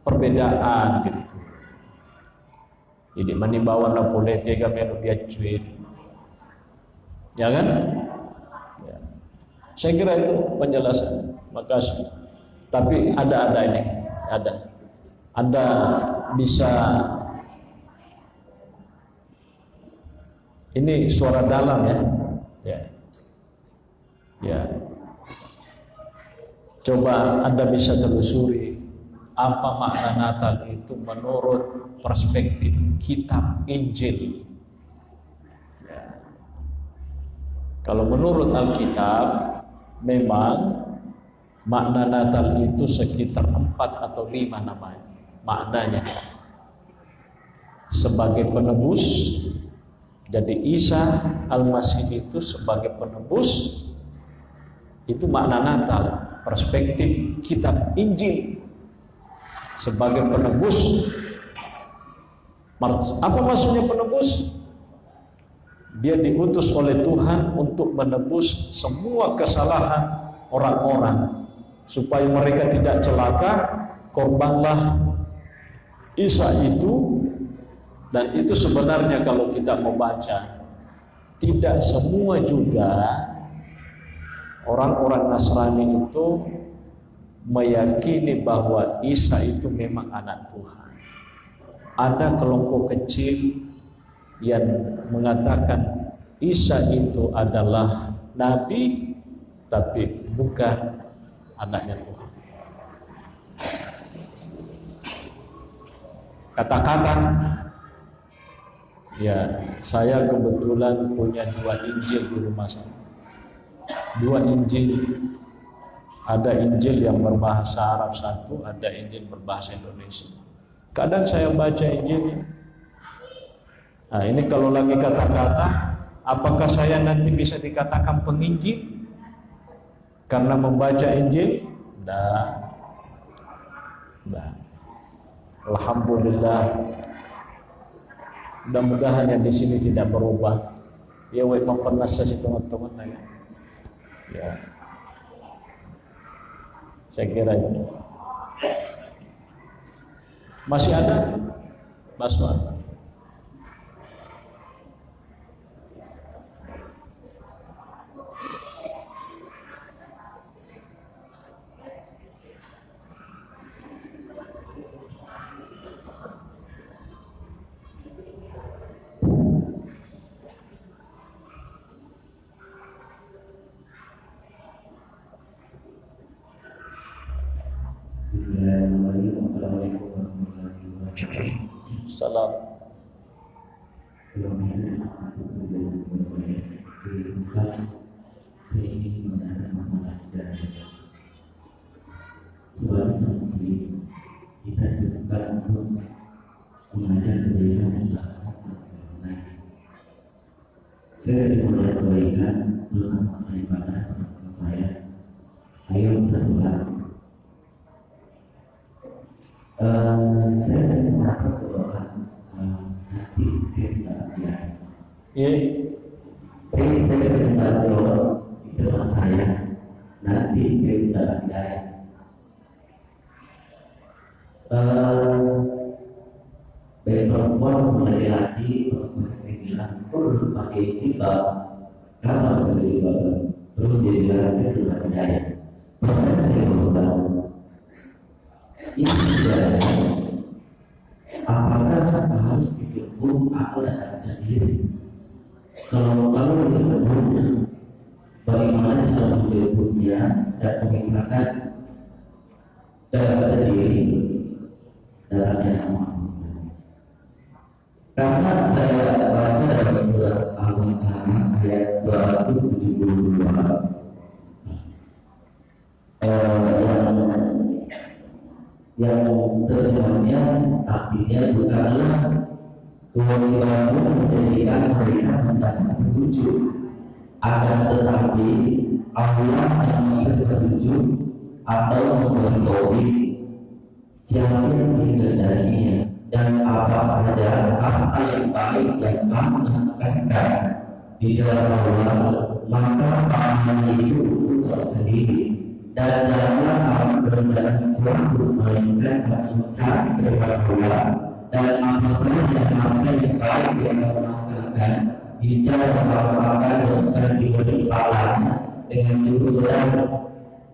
[SPEAKER 1] perbedaan gitu. Jadi manibawa na politika meron dia cuit, ya kan? Ya. Saya kira itu penjelasan. Makasih. Tapi ada ini, ada. Anda bisa. Ini suara dalam ya. Ya. Ya. Coba Anda bisa telusuri apa makna Natal itu menurut perspektif kitab Injil. Ya. Kalau menurut Alkitab, memang makna Natal itu sekitar 4 atau 5 namanya. Maknanya sebagai penebus. Jadi Isa Al-Masih itu sebagai penebus. Itu makna Natal. Perspektif kitab Injil sebagai penebus. Apa maksudnya penebus? Dia diutus oleh Tuhan untuk menebus semua kesalahan orang-orang supaya mereka tidak celaka. Korbanlah Isa itu. Dan itu sebenarnya kalau kita membaca, tidak semua juga orang-orang Nasrani itu meyakini bahwa Isa itu memang anak Tuhan. Ada kelompok kecil yang mengatakan Isa itu adalah nabi tapi bukan anaknya Tuhan. Kata-kata, ya saya kebetulan punya 2 Injil di rumah saya. 2 Injil, ada Injil yang berbahasa Arab satu, ada Injil berbahasa Indonesia. Kadang saya baca Injil. Nah ini kalau lagi kata-kata, apakah saya nanti bisa dikatakan penginjil karena membaca Injil? Nah, alhamdulillah. Mudah-mudahan yang di sini tidak berubah. Ya, wek mempernas si teman-teman ya. Ya, saya kira ini masih ada Mas Wan.
[SPEAKER 2] Assalamualaikum warahmatullahi wabarakatuh.
[SPEAKER 1] Salam.
[SPEAKER 2] Kita dibutuhkan untuk mengajar kebaikan dan saya sedang melihat kebaikan dalam masa ibadah saya. Ayo kita sholat. Saya sedang mendapat doa hati tidak biar. Saya sedang mendapat doa di doa saya nanti tidak biar. Dari perempuan mulai laki perempuan saya bilang pakai jilbab kapan pakai jilbab terus dia bilang saya sudah percaya maka saya harus tahu ini sudah apakah harus dihukum atau datang sendiri kalau dihukumnya bagaimana cara dihukumnya dan memisahkan datang sendiri dalam yang Karena saya baca dalam surat Al-Baqarah ayat 272 yang terjemahnya artinya bukanlah kewajibanmu menjadikan mereka mendapat petunjuk, akan tetapi Allah yang memberi petunjuk atau memberi taufik siapa yang dikehendakinya, dan apa saja apa yang baik yang kamu lakukan di jalan Allah, maka pahalanya itu untuk kamu sendiri. Dan janganlah kamu berbuat sesuatu melainkan kamu mencari keridhaan Allah, dan apa saja yang baik yang kamu lakukan bisa kamu dan diberi pahalanya dengan cukup sedang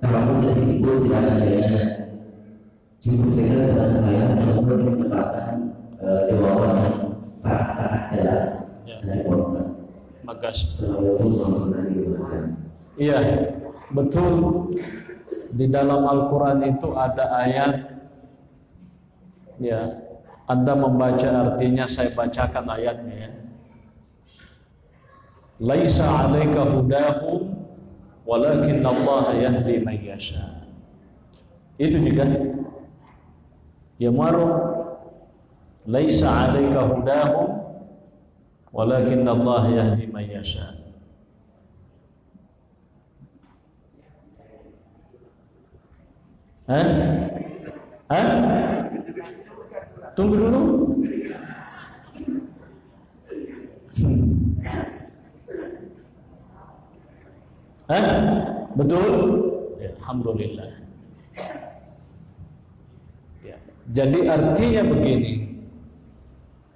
[SPEAKER 2] kamu sedikit tidak ada bedanya. Cukup segera dan saya untuk mendapatkan jawaban yang sangat jelas dari Ustaz.
[SPEAKER 1] Makasih.
[SPEAKER 2] Assalamualaikum warahmatullahi wabarakatuh.
[SPEAKER 1] Iya, betul. Di dalam Al-Quran itu ada ayat, ya, Anda membaca artinya, saya bacakan ayatnya ya. Laisa 'alaika hudahum walakin Allah yahdi man yasha. Itu juga ya maru laisa 'alaika hudahum walakin Allah yahdi man yasha. Hah? Tunggu dulu. Betul? Ya, alhamdulillah. Ya. Jadi artinya begini,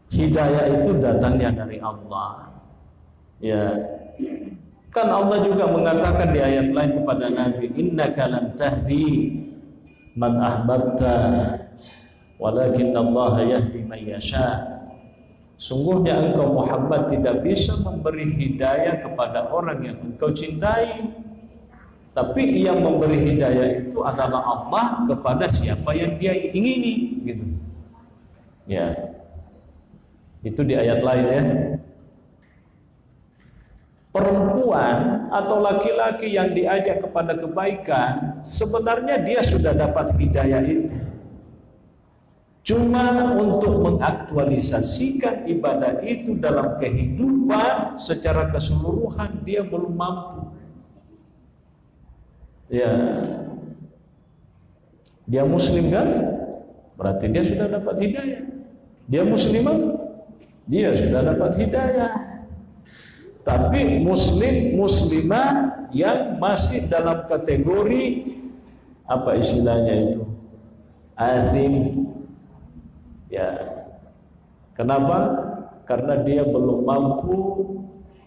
[SPEAKER 1] hidayah itu datangnya dari Allah. Ya. Kan Allah juga mengatakan di ayat lain kepada Nabi, innaka lan tahdi man ahbabta walakin Allah yahdi man yasha. Sungguhnya engkau Muhammad tidak bisa memberi hidayah kepada orang yang engkau cintai, tapi yang memberi hidayah itu adalah Allah kepada siapa yang Dia ingini, gitu. Ya, itu di ayat lain ya. Perempuan atau laki-laki yang diajak kepada kebaikan, sebenarnya dia sudah dapat hidayah itu. Cuma untuk mengaktualisasikan ibadah itu dalam kehidupan secara keseluruhan dia belum mampu. Ya, dia muslim kan? Berarti dia sudah dapat hidayah. Dia muslimah, dia sudah dapat hidayah. Tapi muslimah yang masih dalam kategori apa istilahnya itu? Azim. Ya, kenapa? Karena dia belum mampu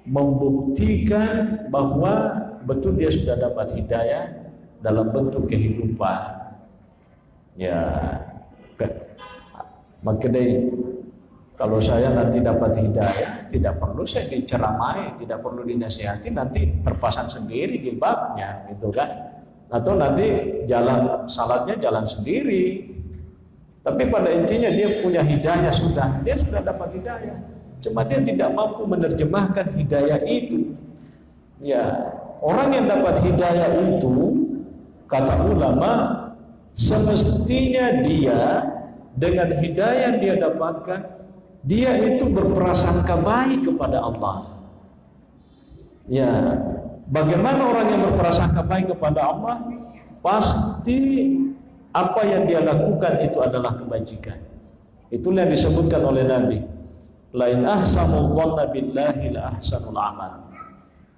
[SPEAKER 1] membuktikan bahwa betul dia sudah dapat hidayah dalam bentuk kehidupan. Ya, makanya kalau saya nanti dapat hidayah, tidak perlu saya diceramai, tidak perlu dinasihati, nanti terpasang sendiri jilbabnya, gitu kan? Atau nanti jalan salatnya jalan sendiri. Tapi pada intinya dia punya hidayah sudah, dia sudah dapat hidayah. Cuma dia tidak mampu menerjemahkan hidayah itu. Ya, orang yang dapat hidayah itu, kata ulama, semestinya dia dengan hidayah yang dia dapatkan, dia itu berprasangka baik kepada Allah. Ya, bagaimana orang yang berprasangka baik kepada Allah? Pasti apa yang dia lakukan itu adalah kebajikan. Itulah yang disebutkan oleh Nabi. Lain ahsanul dhanna billahi la ahsanul amal.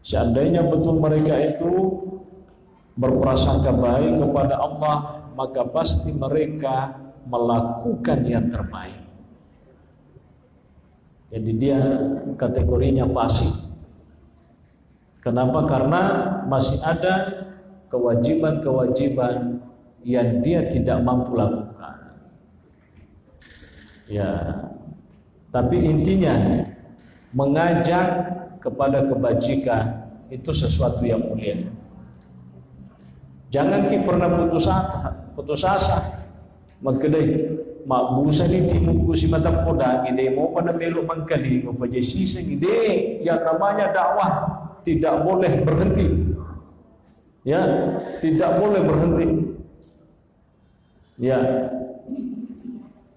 [SPEAKER 1] Seandainya betul mereka itu berprasangka baik kepada Allah, maka pasti mereka melakukan yang terbaik. Jadi dia kategorinya pasif. Kenapa? Karena masih ada kewajiban-kewajiban yang dia tidak mampu lakukan. Ya, tapi intinya mengajak kepada kebajikan itu sesuatu yang mulia. Jangan pernah putus asa. Makanya mak busa di timuku si mata podang ide mau pada belok mangkali mau pajesi segede yang namanya dakwah tidak boleh berhenti. Ya, tidak boleh berhenti. Ya,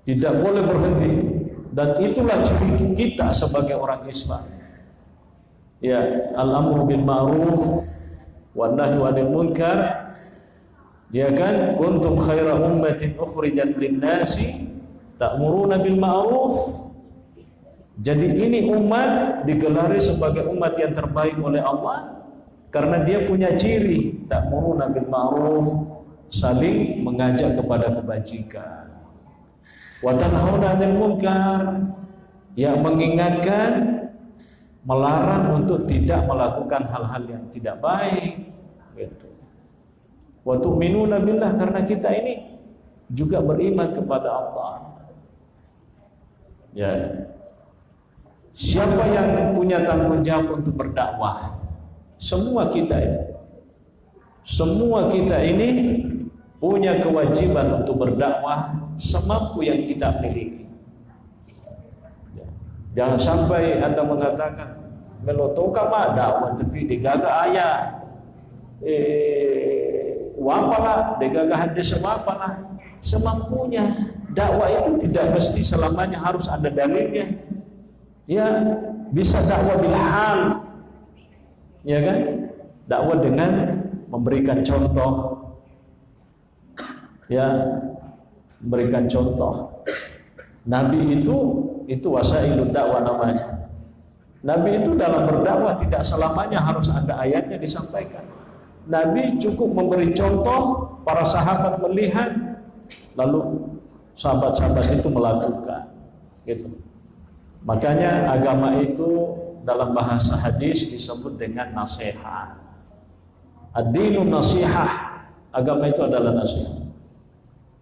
[SPEAKER 1] tidak boleh berhenti. Dan itulah ciri kita sebagai orang Islam. Ya, al-amru bil ma'ruf wan nahyu 'anil munkar. Ya kan, kuntum khaira ummatin ukhrijat lin-nasi ta'muruna bil ma'ruf. Jadi ini umat digelari sebagai umat yang terbaik oleh Allah karena dia punya ciri ta'muruna bil ma'ruf, saling mengajak kepada kebajikan. Wa tanhauna 'anil munkar, yang mengingatkan, melarang untuk tidak melakukan hal-hal yang tidak baik gitu. Wa tu'minuna billah, karena kita ini juga beriman kepada Allah. Ya. Siapa yang punya tanggung jawab untuk berdakwah? Semua kita ini. Semua kita ini punya kewajiban untuk berdakwah semampu yang kita miliki. Jangan sampai Anda mengatakan melotoka mah dakwah tapi digaga ayah. Wapalah, degagah hadis wapalah, semampunya. Dakwah itu tidak mesti selamanya harus ada dalilnya. Ya, bisa dakwah bil hal. Ya kan? Dakwah dengan memberikan contoh. Ya, memberikan contoh. Nabi itu wasailud dakwah namanya. Nabi itu dalam berdakwah tidak selamanya harus ada ayatnya disampaikan. Nabi cukup memberi contoh, para sahabat melihat, lalu sahabat-sahabat itu melakukan. Gitu. Makanya agama itu dalam bahasa hadis disebut dengan nasihat. Ad-dinu nasihah, agama itu adalah nasihat.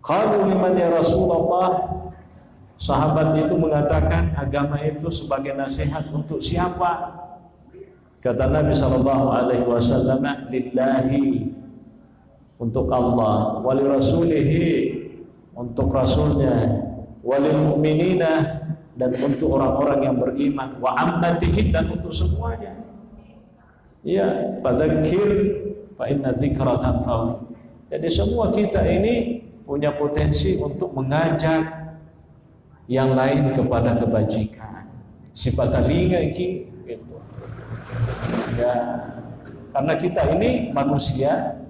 [SPEAKER 1] Qalu liman ya Rasulullah, sahabat itu mengatakan agama itu sebagai nasihat untuk siapa? Kata Nabi SAW, lillahi, untuk Allah, wali rasulihi, untuk rasulnya, walil mu'minina, dan untuk orang-orang yang beriman, wa ammatihi, dan untuk semuanya. Ya, fadzakir fa inna dzikra tanfa'u. Jadi semua kita ini punya potensi untuk mengajak yang lain kepada kebajikan. Sifat talinga iki gitu. Ya, karena kita ini manusia,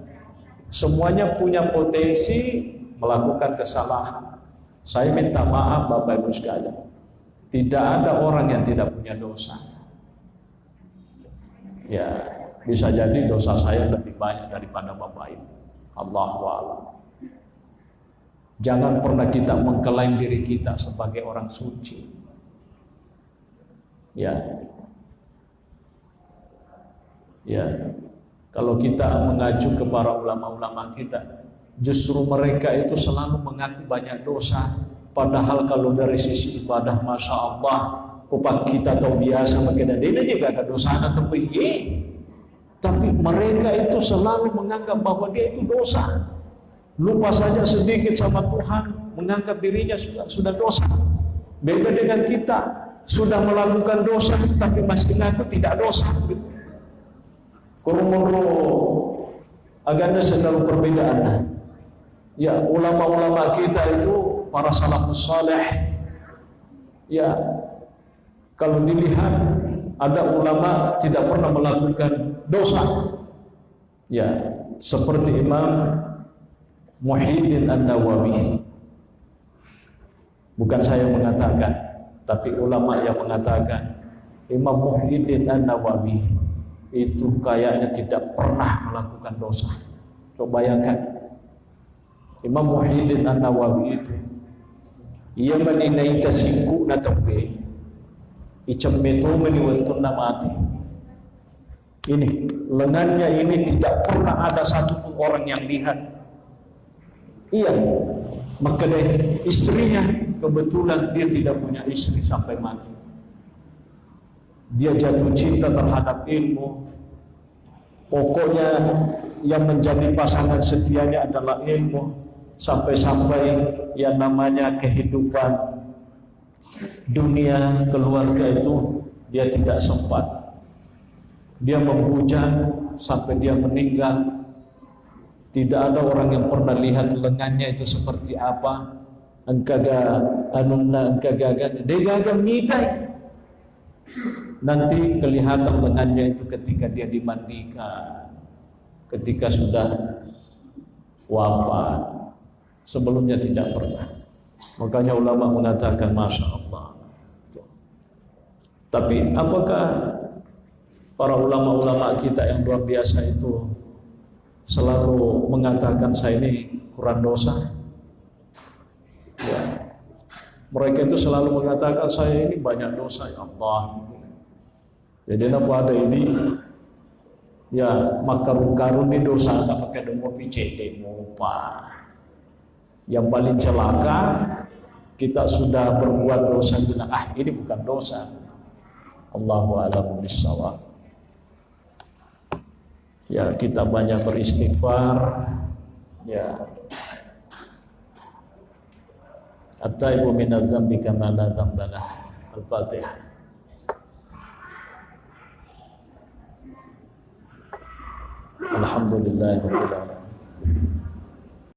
[SPEAKER 1] semuanya punya potensi melakukan kesalahan. Saya minta maaf Bapak Ibu sekalian, tidak ada orang yang tidak punya dosa. Ya, bisa jadi dosa saya lebih banyak daripada Bapak Ibu. Allahu a'lam. Jangan pernah kita mengklaim diri kita sebagai orang suci. Ya. Ya, kalau kita mengacu ke para ulama-ulama kita, justru mereka itu selalu mengaku banyak dosa. Padahal kalau dari sisi ibadah, masya Allah, kupak kita tahu biasa makin ada ini juga ada dosa atau tapi mereka itu selalu menganggap bahwa dia itu dosa. Lupa saja sedikit sama Tuhan, menganggap dirinya sudah dosa. Beda dengan kita, sudah melakukan dosa tapi masih mengaku tidak dosa. Gitu. Kurumuru agaknya sedang perbedaan. Ya, ulama-ulama kita itu para salafus saleh. Ya, kalau dilihat ada ulama tidak pernah melakukan dosa. Ya, seperti Imam Muhyiddin An-Nawawi. Bukan saya mengatakan, tapi ulama yang mengatakan. Imam Muhyiddin An-Nawawi itu kayaknya tidak pernah melakukan dosa. Coba bayangkan, Imam Muhyiddin An-Nawawi itu ia meninai tasiku na tope icammeto meniwantun namati. Ini lengannya ini tidak pernah ada satupun orang yang lihat. Iya, maka dari istrinya kebetulan dia tidak punya istri sampai mati. Dia jatuh cinta terhadap ilmu. Pokoknya yang menjadi pasangan setianya adalah ilmu. sampai-sampai yang namanya kehidupan dunia keluarga itu dia tidak sempat. Dia membujang sampai dia meninggal. Tidak ada orang yang pernah lihat lengannya itu seperti apa. Engkaga anunna engkagagan degagan ngitai. Nanti kelihatan lengannya itu ketika dia dimandikan, ketika sudah wafat. Sebelumnya tidak pernah. Makanya ulama mengatakan Masya Allah. Tapi apakah para ulama-ulama kita yang luar biasa itu selalu mengatakan saya ini kurang dosa? Ya. Mereka itu selalu mengatakan saya ini banyak dosa ya Allah. Jadi apa ada ini ya makarun-karun ini dosa tak pakai demo PCD mupa. Yang paling celaka kita sudah berbuat dosa bilang ini bukan dosa. Allahu a'lam bishawab. Ya kita banyak beristighfar. Ya. At-taibu minadz-dzambi kama la dzambalah. Al-Fatihah. Alhamdulillahirabbil alamin.